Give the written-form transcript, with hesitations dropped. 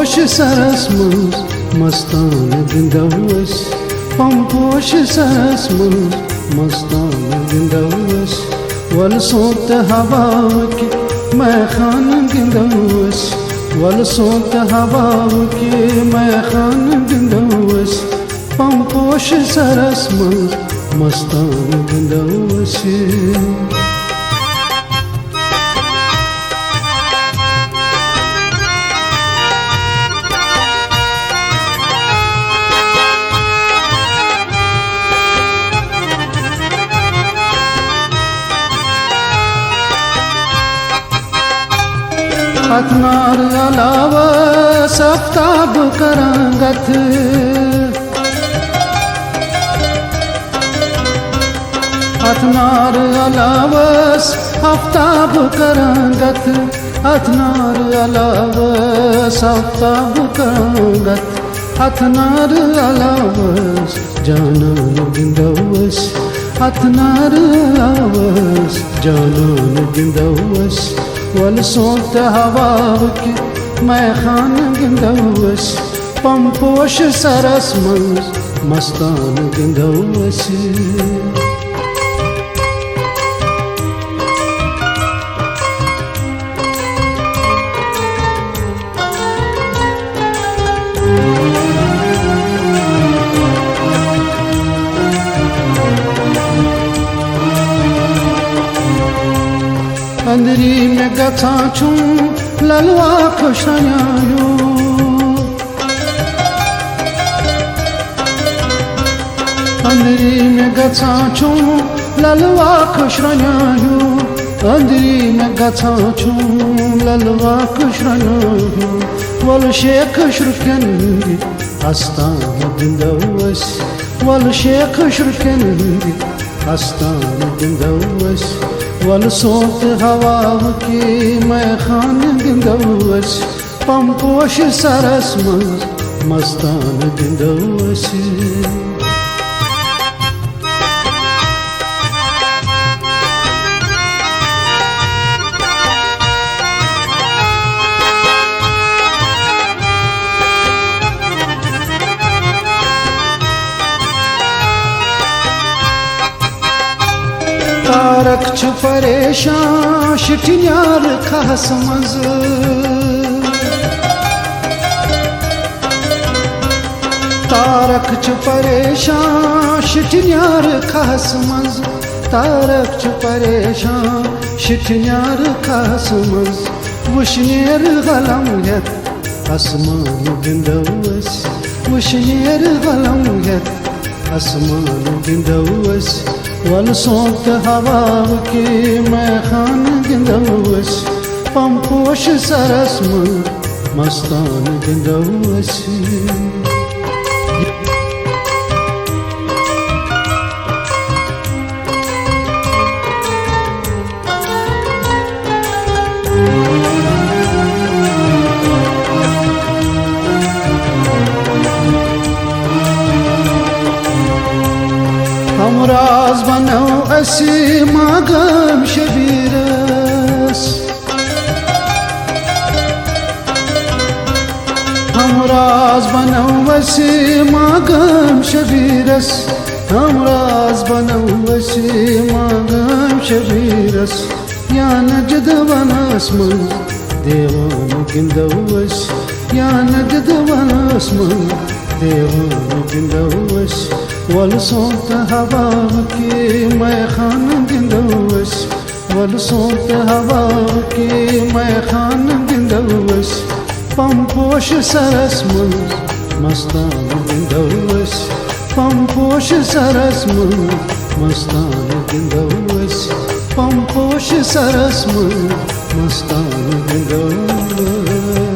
पोश सरस मज मस्तान गिंदवस पमपोश सरस मज मस्तान गिंदवस वल सोत हवा के मैं खान गिंदवस वल सोत हवा के मैं खान गिंदवस पमपोश सरस मज मस्तान गिंदवस अतनार अलावा सफ्ताब करांगत अतनार अलावा सफ्ताब करांगत अतनार अलावा सफ्ताब करांगत अतनार अलावा जानान गिंदवस अतनार अलावा जानान गिंदवस वल सोत हवा के मैं खान गिंदवस पमपोश सरस मज मस्तान गिंदवस अंदरी में गथा छूं ललवा खुशयायो अंदरी में गथा छूं ललवा खुशयायो अंदरी में गथा छूं ललवा खुशयायो वल शेख शुरकंदी आस्तान गिंदवस वल शेख शुरकंदी आस्तान गिंदवस वल सोत हवा के मैं खान गिंदवस पमपोश सरस मज मस्तान गिंदवस तारक छु परेशान शिटियार खास मज तारक छु परेशान शिटियार खास मज तारक छु परेशान शिटियार खास मज वशनेर गलम यत आसमान गिंदवस वशनेर गलम यत आसमान गिंदवस वल सोत हवा के मैं खान गिंदवस पमपोश सरस मज मस्तान गिंदवस हमराज बनो असी मागम शबीरस हमराज बनो असी मागम शबीरस हमराज बनो असी मागम शबीरस या नजद वनस मज देवान गिंदवस या नजद वनस मज देवान गिंदवस वल सोत हवा के मैं खान गिंदवस वल सोत हवा के मैं खान गिंदवस पमपोश सरस मज मस्तान गिंदवस पमपोश सरस मज मस्तान गिंदवस पमपोश सरस मज मस्तान गिंदवस